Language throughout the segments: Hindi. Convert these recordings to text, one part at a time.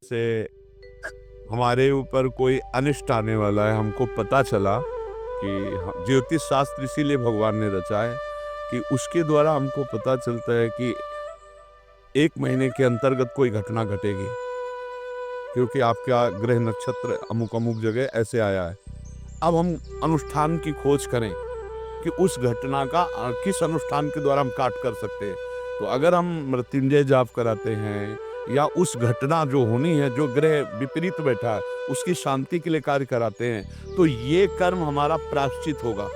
से हमारे ऊपर कोई अनिष्ट आने वाला है, हमको पता चला कि ज्योतिष शास्त्र इसीलिए भगवान ने रचा है कि उसके द्वारा हमको पता चलता है कि 1 महीने के अंतर्गत कोई घटना घटेगी, क्योंकि आपका ग्रह नक्षत्र अमुक-अमुक जगह ऐसे आया है। अब हम अनुष्ठान की खोज करें कि उस घटना का किस अनुष्ठान के द्वारा हम काट कर सकते हैं। तो अगर हम मृत्युंजय जाप कराते हैं या उस घटना जो होनी है, जो ग्रह विपरीत बैठा है, उसकी शांति के लिए कार्य कराते हैं, तो ये कर्म हमारा प्रायश्चित होगा,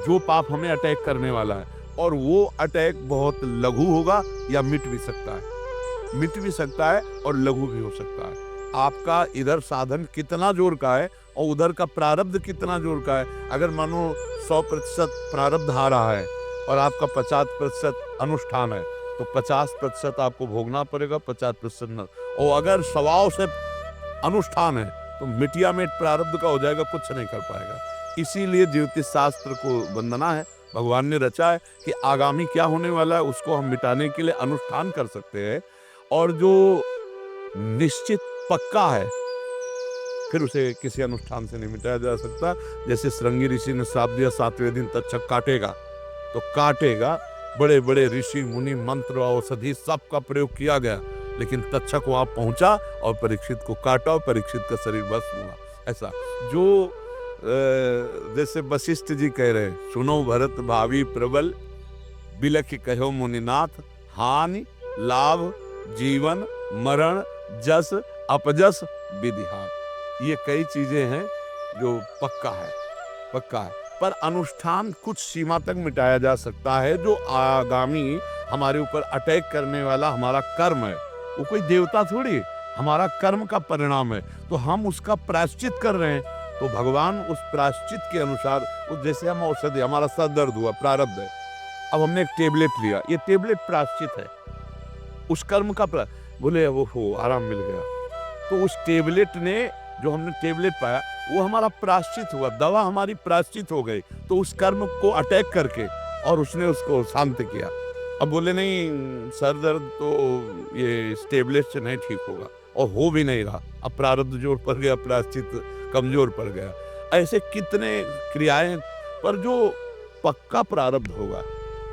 जो पाप हमें अटैक करने वाला है। और वो अटैक बहुत लघु होगा या मिट भी सकता है और लघु भी हो सकता है। आपका इधर साधन कितना जोर का है और उधर का प्रारब्ध कितना जोर का है। अगर मानो 100% प्रारब्ध आ रहा है और आपका 50% अनुष्ठान है, तो 50% आपको भोगना पड़ेगा, 50% न। और अगर स्वभाव से अनुष्ठान है तो मिटिया मिट प्रारब्ध का हो जाएगा, कुछ नहीं कर पाएगा। इसीलिए ज्योतिष शास्त्र को वंदना है, भगवान ने रचा है कि आगामी क्या होने वाला है उसको हम मिटाने के लिए अनुष्ठान कर सकते हैं। और जो निश्चित पक्का है, फिर उसे किसी अनुष्ठान से नहीं मिटाया जा सकता। जैसे श्रृंगी ऋषि ने श्राप दिया 7वें दिन तक्षक काटेगा, तो काटेगा। बड़े बड़े ऋषि मुनि मंत्र औषधि सबका प्रयोग किया गया, लेकिन तक्षक वहां पहुंचा और परीक्षित को काटा और परीक्षित का शरीर भस्म हुआ। ऐसा जो जैसे वशिष्ठ जी कह रहे, सुनो भरत भावी प्रबल, बिलख कहो मुनिनाथ, हानि लाभ जीवन मरण जस अपजस विधिहान। ये कई चीजें हैं जो पक्का है। पर अनुष्ठान कुछ सीमा तक मिटाया जा सकता है। जो आगामी हमारे ऊपर अटैक करने वाला हमारा कर्म है, वो कोई देवता थोड़ी, हमारा कर्म का परिणाम है, तो हम उसका प्रायश्चित कर रहे हैं। तो भगवान उस प्रायश्चित के अनुसार, जैसे हम औषधि, हमारा सर दर्द हुआ, प्रारब्ध है, अब हमने एक टेबलेट लिया, ये टेबलेट प्रायश्चित है उस कर्म का। बोले वो हो आराम मिल गया, तो उस टेबलेट ने, जो हमने टेबलेट पाया, वो हमारा प्रायश्चित हुआ, दवा हमारी प्रायश्चित हो गई। तो उस कर्म को अटैक करके और उसने उसको शांत किया। अब बोले नहीं, सर दर्द तो ये इस टेबलेट से नहीं ठीक होगा, और हो भी नहीं रहा। अब प्रारब्ध जोर पड़ गया, प्रायश्चित कमजोर पड़ गया। ऐसे कितने क्रियाएं, पर जो पक्का प्रारब्ध होगा,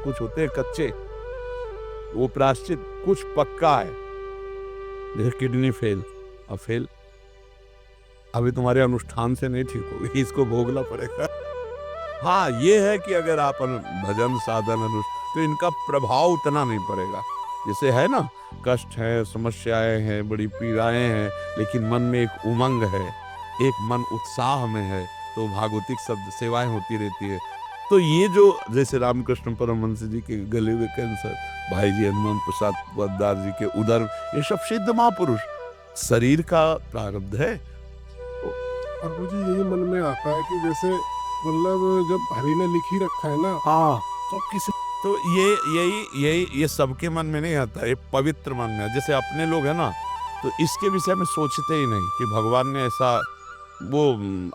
कुछ होते हैं कच्चे, वो प्रायश्चित कुछ पक्का है। जैसे किडनी फेल, अब फेल, अभी तुम्हारे अनुष्ठान से नहीं ठीक होगी, इसको भोगना पड़ेगा। हाँ, ये है कि अगर आप भजन साधन तो इनका प्रभाव उतना नहीं पड़ेगा। जैसे है ना, कष्ट है, समस्याएं हैं, बड़ी पीड़ाएं हैं, लेकिन मन में एक उमंग है, एक मन उत्साह में है, तो भागवतिक शब्द सेवाएं होती रहती है। तो ये जो, जैसे रामकृष्ण परमहंस जी के गले में कैंसर, भाई जी हनुमान प्रसाद पोद्दार जी के उदर, ये सब सिद्ध महापुरुष, शरीर का प्रारब्ध है। और मुझे यही मन में आता है कि जैसे मतलब जब हरि ने लिख ही रखा है ना, हाँ, तो किसी, तो ये सबके मन में नहीं आता, ये पवित्र मन में। जैसे अपने लोग है ना, तो इसके विषय में सोचते ही नहीं कि भगवान ने ऐसा, वो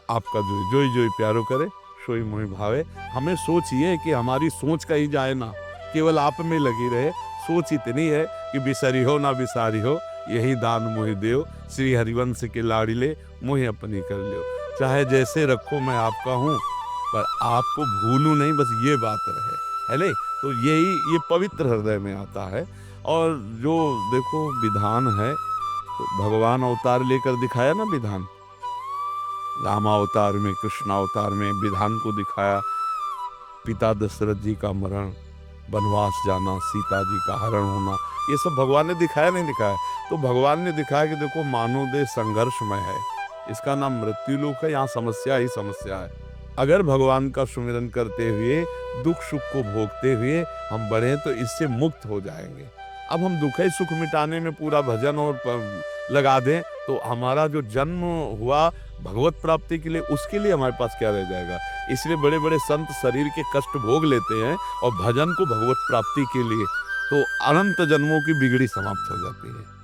आपका जो प्यारो करे सोई मोहि भावे। हमें सोच ये है कि हमारी सोच का ही जाए ना, केवल आप में लगी रहे। सोच इतनी है कि बिसरी हो ना बिसारी हो, यही दान मोहि देव, श्री हरिवंश के लाड़िले मोहि अपनी कर लियो। चाहे जैसे रखो मैं आपका हूँ, पर आपको भूलूं नहीं, बस ये बात रहे, है ले। तो यही, ये पवित्र हृदय में आता है। और जो देखो विधान है, तो भगवान अवतार लेकर दिखाया ना विधान, रामावतार में, कृष्णावतार में विधान को दिखाया। पिता दशरथ जी का मरण, वनवास जाना, सीता जी का हरण होना, ये सब भगवान ने दिखाया नहीं दिखाया। तो भगवान ने दिखाया कि देखो मानव देह संघर्षमय है, इसका नाम मृत्यु लोक है, यहाँ समस्या ही समस्या है। अगर भगवान का सुमिरन करते हुए, दुख सुख को भोगते हुए हम बढ़े, तो इससे मुक्त हो जाएंगे। अब हम दुख ही सुख मिटाने में पूरा भजन और लगा दें, तो हमारा जो जन्म हुआ भगवत प्राप्ति के लिए, उसके लिए हमारे पास क्या रह जाएगा। इसलिए बड़े बड़े संत शरीर के कष्ट भोग लेते हैं और भजन को भगवत प्राप्ति के लिए, तो अनंत जन्मों की बिगड़ी समाप्त हो जाती है।